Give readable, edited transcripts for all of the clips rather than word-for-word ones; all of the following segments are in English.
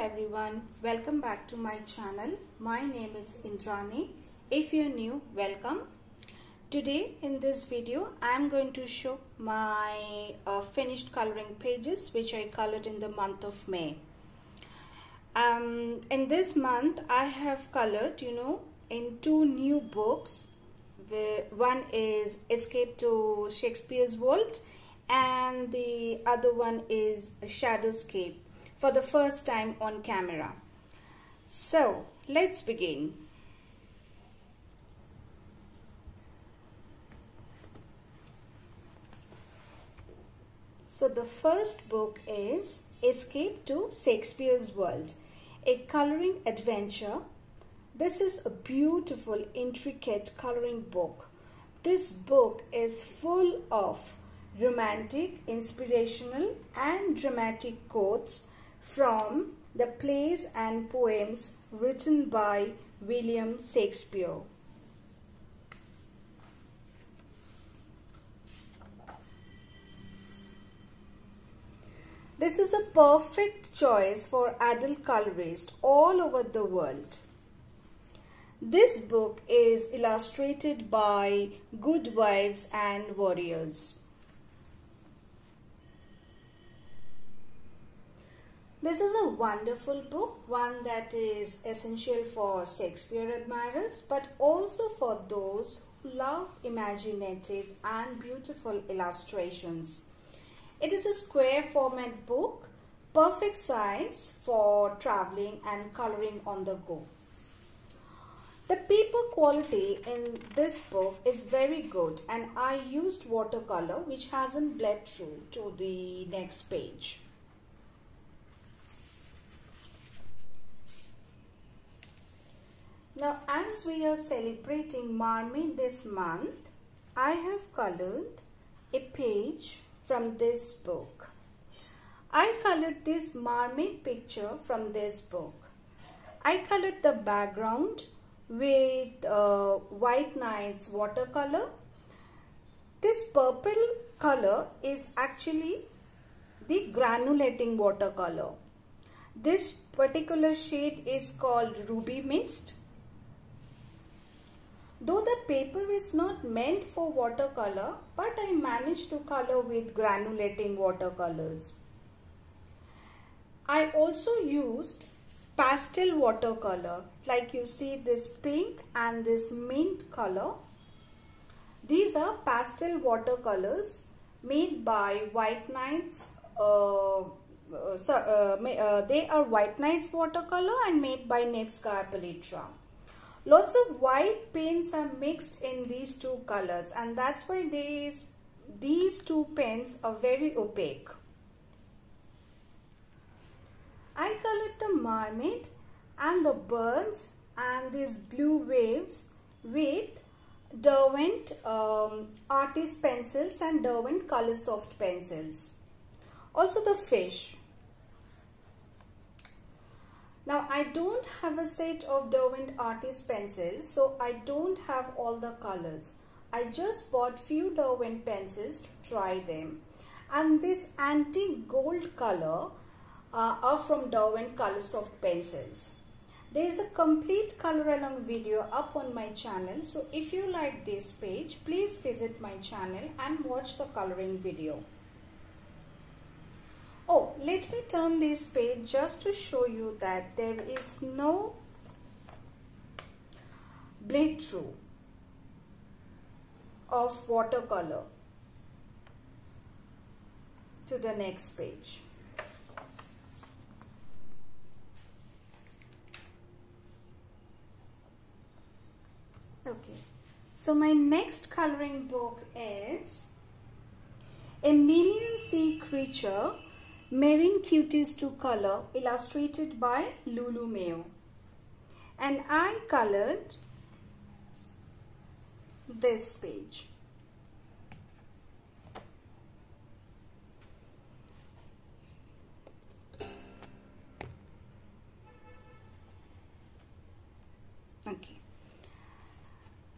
everyone, welcome back to my channel. My name is Indrani. If you're new, welcome. Today in this video I am going to show my finished coloring pages which I colored in the month of May. In this month I have colored in two new books. One is Escape to Shakespeare's World and the other one is Shadowscape, for the first time on camera. So let's begin. So the first book is Escape to Shakespeare's World, a coloring adventure. This is a beautiful, intricate coloring book. This book is full of romantic, inspirational and dramatic quotes from the plays and poems written by William Shakespeare. This is a perfect choice for adult colorists all over the world. This book is illustrated by good wives and warriors. This is a wonderful book, one that is essential for Shakespeare admirers, but also for those who love imaginative and beautiful illustrations. It is a square format book, perfect size for traveling and coloring on the go. The paper quality in this book is very good, and I used watercolor which hasn't bled through to the next page. Now, as we are celebrating Marmee this month, I have colored a page from this book. I colored this mermaid picture from this book. I colored the background with White Nights watercolor. This purple color is actually the granulating watercolor. This particular shade is called Ruby Mist. Though the paper is not meant for watercolor, but I managed to color with granulating watercolors. I also used pastel watercolor, like you see this pink and this mint color. These are pastel watercolors made by White Nights. They are White Nights watercolor and made by Nevskaya Palitra. Lots of white paints are mixed in these two colors, and that's why these two pens are very opaque. I colored the mermaid and the birds and these blue waves with Derwent Artist pencils and Derwent Coloursoft pencils. Also the fish. Now I don't have a set of Derwent Artist pencils, so I don't have all the colors. I just bought few Derwent pencils to try them. And this antique gold color are from Derwent Coloursoft pencils. There is a complete color along video up on my channel, so if you like this page, please visit my channel and watch the coloring video. Oh, let me turn this page just to show you that there is no bleed through of watercolor to the next page. Okay, so my next coloring book is A Million Sea Creature, Marine Cuties to Color, illustrated by Lulu Mayo. And I colored this page. Okay.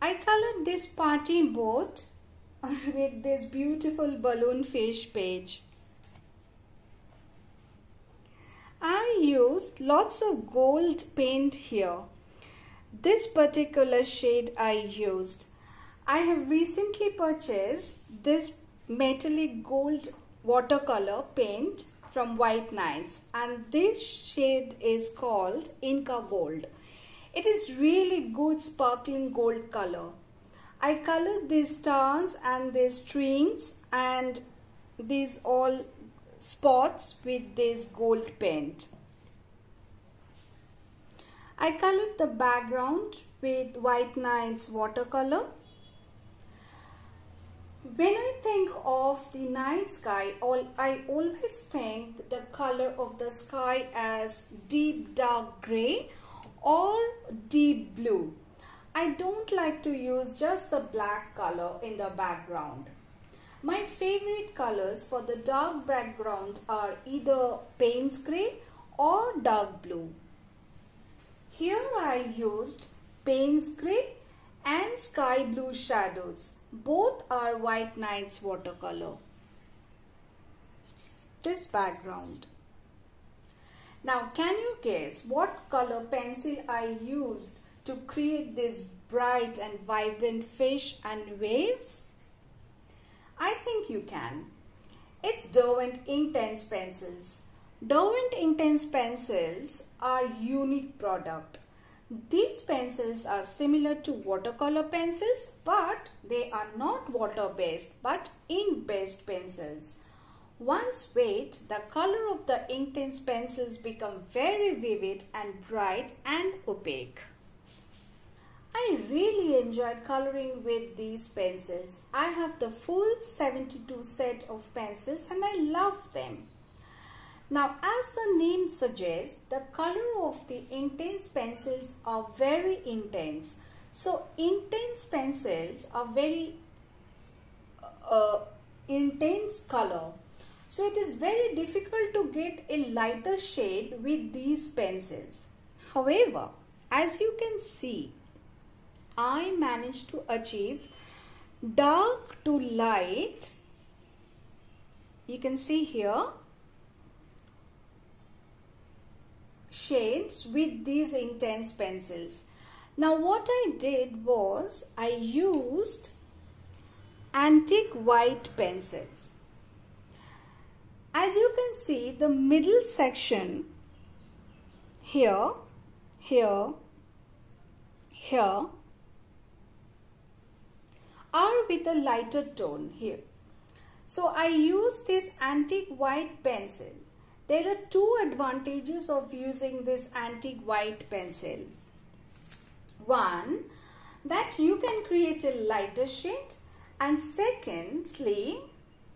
I colored this party boat with this beautiful balloon fish page. I used lots of gold paint here. This particular shade I used. I have recently purchased this metallic gold watercolor paint from White Nights, and this shade is called Inca Gold. It is really good sparkling gold color. I colored these stars and these strings and these all spots with this gold paint. I colored the background with White Nights watercolor. When I think of the night sky, I always think the color of the sky as deep dark gray or deep blue. I don't like to use just the black color in the background. My favorite colors for the dark background are either Payne's gray or dark blue. Here I used Payne's gray and sky blue shadows. Both are White Nights watercolor. This background. Now can you guess what color pencil I used to create this bright and vibrant fish and waves? I think you can. It's Derwent Inktense pencils. Derwent Inktense pencils are unique product. These pencils are similar to watercolor pencils, but they are not water-based but ink-based pencils. Once wet, the color of the Inktense pencils become very vivid and bright and opaque. I really enjoyed coloring with these pencils. I have the full 72 set of pencils and I love them. Now, as the name suggests, the color of the Inktense pencils are very intense. So, Inktense pencils are very intense color. So, it is very difficult to get a lighter shade with these pencils. However, as you can see, I managed to achieve dark to light. You can see here shades with these Inktense pencils. Now what I did was I used antique white pencils. As you can see, the middle section here, here, here are with a lighter tone here. So I use this antique white pencil. There are two advantages of using this antique white pencil. One, that you can create a lighter shade, and secondly,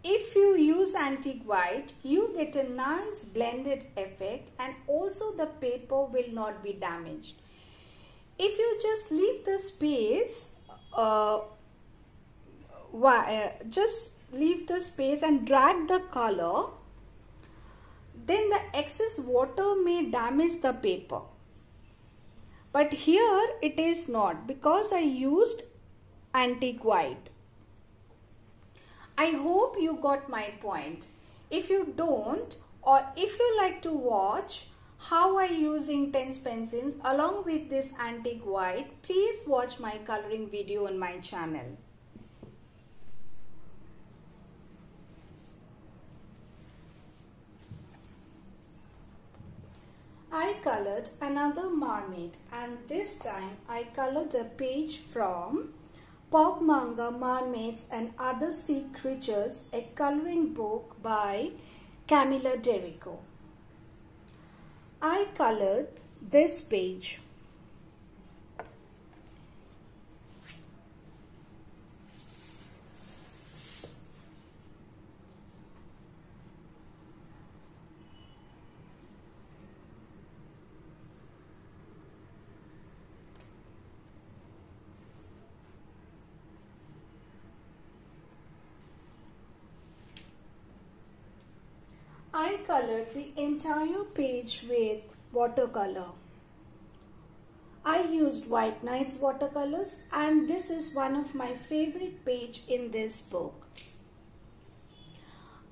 if you use antique white, you get a nice blended effect and also the paper will not be damaged. If you just leave the space, and drag the color, then the excess water may damage the paper. But here it is not, because I used antique white. I hope you got my point. If you don't, or if you like to watch how I use Inktense pencils along with this antique white, please watch my coloring video on my channel. I colored another mermaid, and this time I colored a page from Pop Manga Mermaids and Other Sea Creatures, a coloring book by Camilla D'Errico. I colored this page. I colored the entire page with watercolor. I used White Nights watercolors, and this is one of my favorite pages in this book.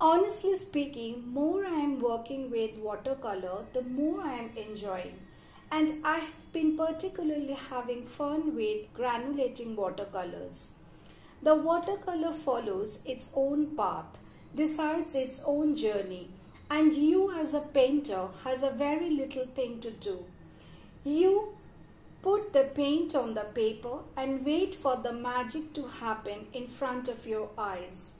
Honestly speaking, more I am working with watercolor, the more I am enjoying. And I have been particularly having fun with granulating watercolors. The watercolor follows its own path, decides its own journey, and you as a painter has a very little thing to do. You put the paint on the paper and wait for the magic to happen in front of your eyes.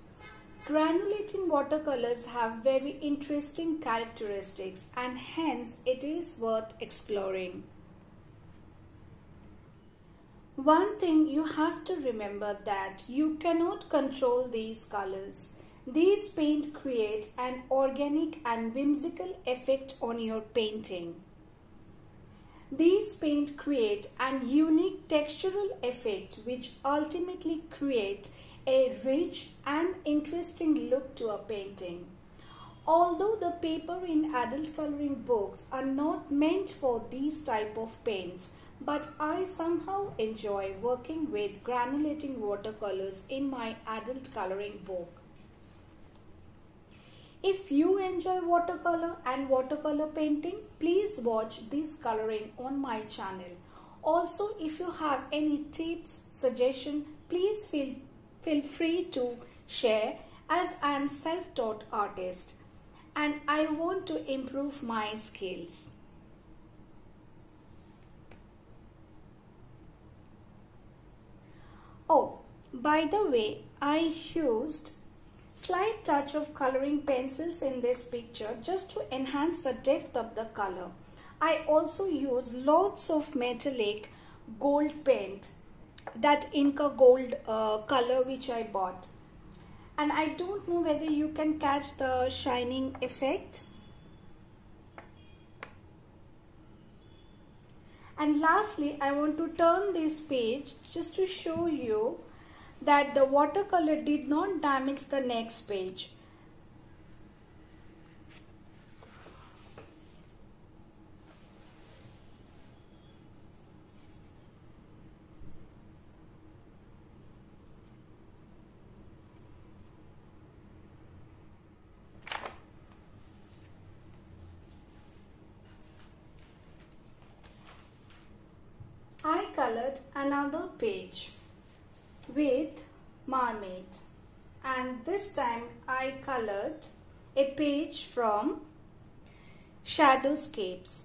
Granulating watercolors have very interesting characteristics and hence it is worth exploring. One thing you have to remember that you cannot control these colors. These paint create an organic and whimsical effect on your painting. These paint create an unique textural effect which ultimately create a rich and interesting look to a painting. Although the paper in adult coloring books are not meant for these type of paints, but I somehow enjoy working with granulating watercolors in my adult coloring book. If you enjoy watercolor and watercolor painting, please watch this coloring on my channel. Also, if you have any tips, suggestions, please feel free to share, as I am self-taught artist and I want to improve my skills. Oh, by the way, I used slight touch of coloring pencils in this picture just to enhance the depth of the color. I also use lots of metallic gold paint, that Inca gold color which I bought. And I don't know whether you can catch the shining effect. And lastly, I want to turn this page just to show you that the watercolor did not damage the next page. I colored another page with mermaid, and this time I colored a page from Shadowscapes,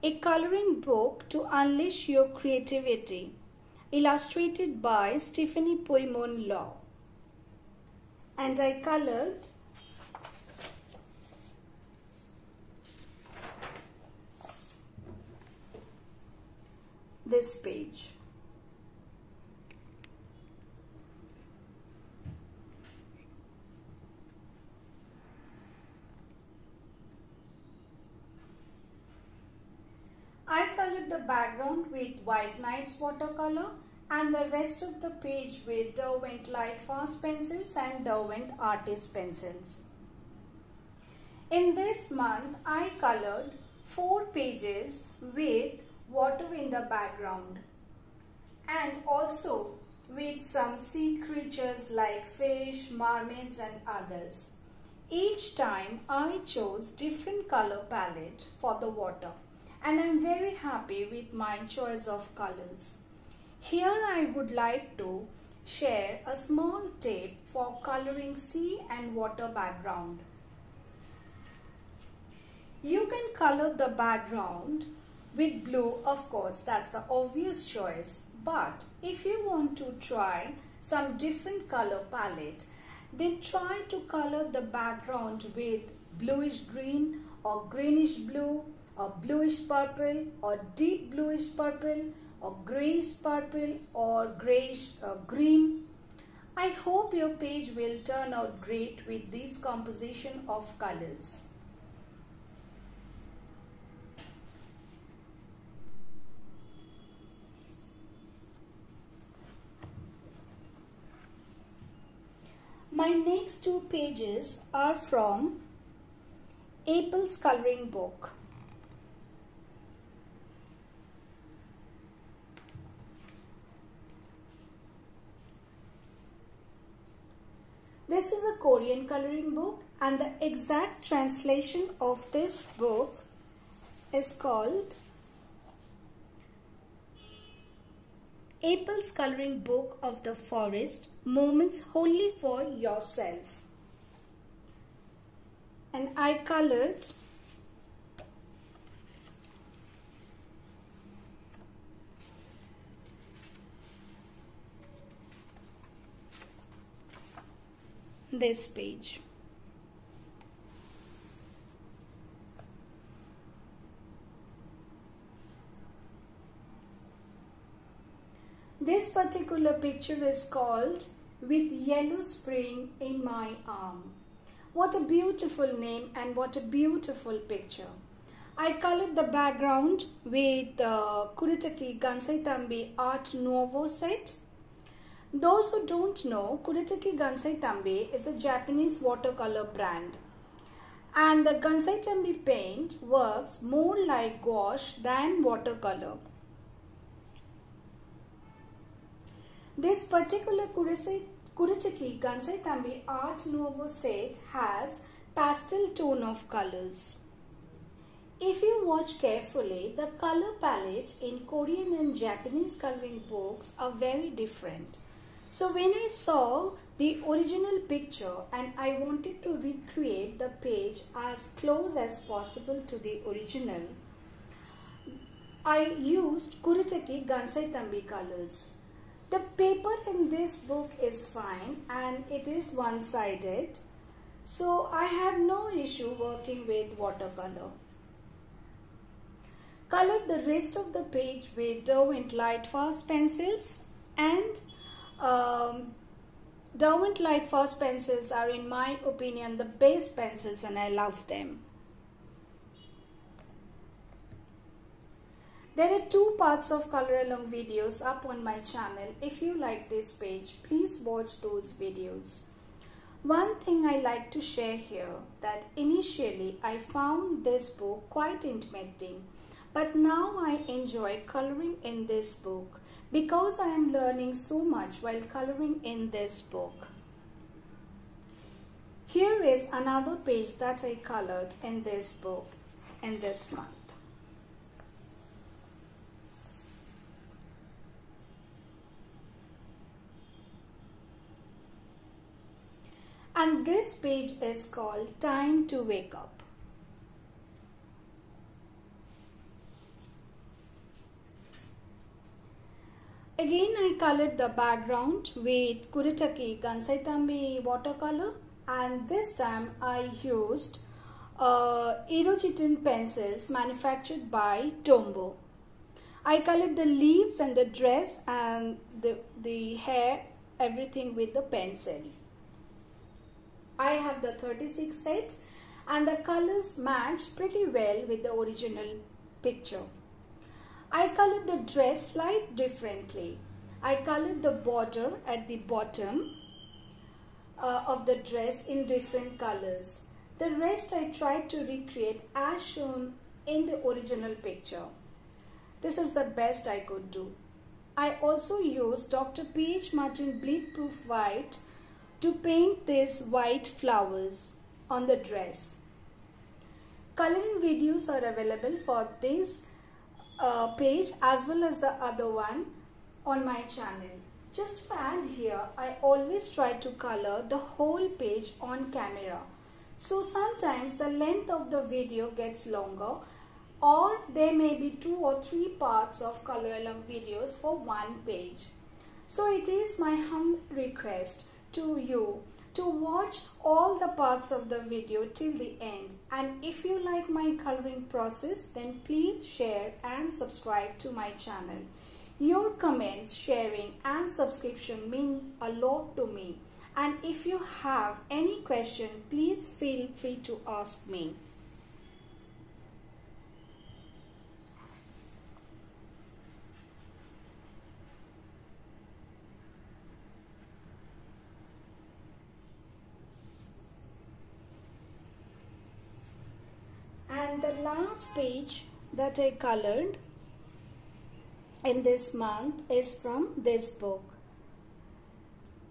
a coloring book to unleash your creativity, illustrated by Stephanie Poimon Law. And I colored this page. I colored the background with White Nights watercolor and the rest of the page with Derwent Lightfast pencils and Derwent Artist pencils. In this month, I colored 4 pages with water in the background and also with some sea creatures like fish, mermaids and others. Each time I chose different color palette for the water and I'm very happy with my choice of colors. Here I would like to share a small tip for coloring sea and water background. You can color the background with blue, of course, that's the obvious choice. But if you want to try some different color palette, then try to color the background with bluish green or greenish blue or bluish purple or deep bluish purple or grayish purple or grayish green. I hope your page will turn out great with this composition of colors. My next 2 pages are from Apple's coloring book. This is a Korean coloring book, and the exact translation of this book is called April's Coloring Book of the Forest, Moments Wholly for Yourself. And I colored this page. This particular picture is called With Yellow Spring in My Arm. What a beautiful name and what a beautiful picture. I colored the background with Kuretake Gansai Tambi Art Nouveau set. Those who don't know, Kuretake Gansai Tambi is a Japanese watercolor brand. And the Gansai Tambi paint works more like gouache than watercolor. This particular Kuretake Gansai Tambi Art Nouveau set has pastel tone of colors. If you watch carefully, the color palette in Korean and Japanese coloring books are very different. So when I saw the original picture and I wanted to recreate the page as close as possible to the original, I used Kuretake Gansai Tambi colors. The paper in this book is fine and it is one-sided, so I had no issue working with watercolor. Colored the rest of the page with Derwent Lightfast pencils, and Derwent Lightfast pencils are, in my opinion, the best pencils and I love them. There are 2 parts of color along videos up on my channel. If you like this page, please watch those videos. One thing I like to share here, that initially I found this book quite intimidating, but now I enjoy coloring in this book because I am learning so much while coloring in this book. Here is another page that I colored in this book in this month. And this page is called Time to Wake Up. Again, I colored the background with Kuretake Gansai Tambi watercolor, and this time I used Erojitin pencils manufactured by Tombow. I colored the leaves and the dress and the hair, everything with the pencil. I have the 36 set and the colors match pretty well with the original picture. I colored the dress slightly differently. I colored the border at the bottom of the dress in different colors. The rest I tried to recreate as shown in the original picture. This is the best I could do. I also used Dr. P.H. Martin Bleed Proof White to paint these white flowers on the dress. Coloring videos are available for this page as well as the other one on my channel. Just to add here, I always try to color the whole page on camera. So sometimes the length of the video gets longer, or there may be 2 or 3 parts of color along videos for one page. So it is my humble request to you to watch all the parts of the video till the end, and if you like my coloring process, then please share and subscribe to my channel. Your comments, sharing and subscription means a lot to me, and if you have any question, please feel free to ask me. And the last page that I colored in this month is from this book.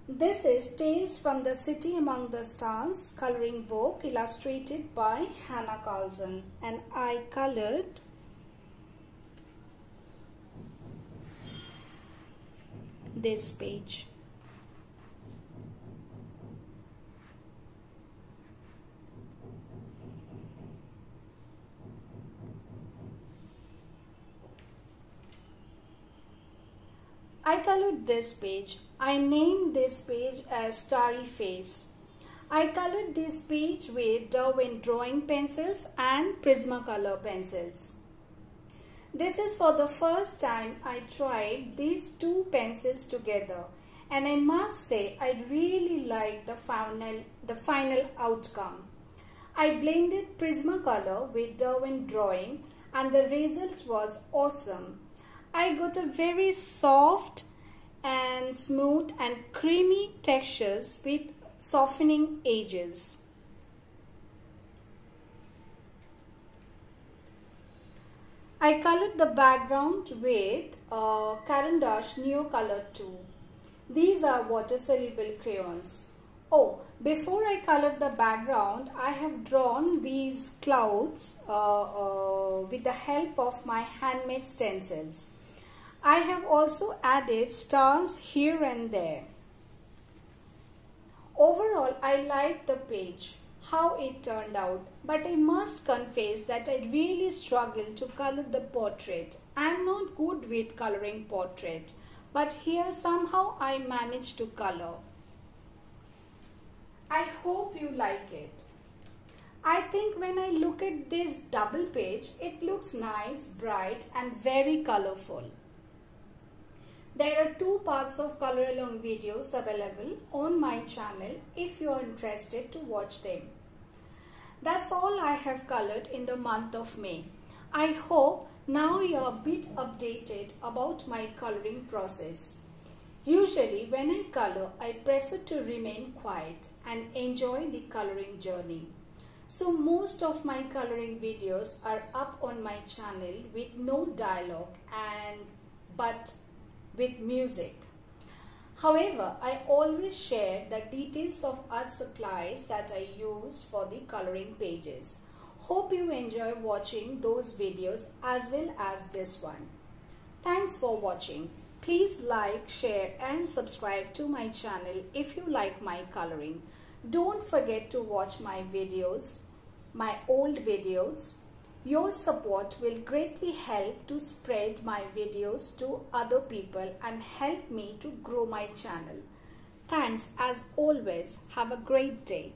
This is Tales from the City Among the Stars coloring book illustrated by Hannah Carlson, and I colored this page. I colored this page. I named this page as Starry Face. I colored this page with Derwent drawing pencils and Prismacolor pencils. This is for the first time I tried these two pencils together, and I must say I really liked the final outcome. I blended Prismacolor with Derwent drawing and the result was awesome. I got a very soft and smooth and creamy textures with softening edges. I colored the background with Caran d'Ache Neo Color 2. These are water soluble crayons. Oh, before I colored the background, I have drawn these clouds with the help of my handmade stencils. I have also added stars here and there. Overall, I liked the page, how it turned out, but I must confess that I really struggled to color the portrait. I am not good with coloring portrait, but here somehow I managed to color. I hope you like it. I think when I look at this double page, it looks nice, bright and very colorful. There are 2 parts of color along videos available on my channel if you are interested to watch them. That's all I have colored in the month of May. I hope now you are a bit updated about my coloring process. Usually when I color, I prefer to remain quiet and enjoy the coloring journey. So most of my coloring videos are up on my channel with no dialogue but with music. However, I always share the details of art supplies that I used for the coloring pages. Hope you enjoy watching those videos as well as this one. Thanks for watching. Please like, share and subscribe to my channel if you like my coloring. Don't forget to watch my videos, my old videos. Your support will greatly help to spread my videos to other people and help me to grow my channel. Thanks as always. Have a great day.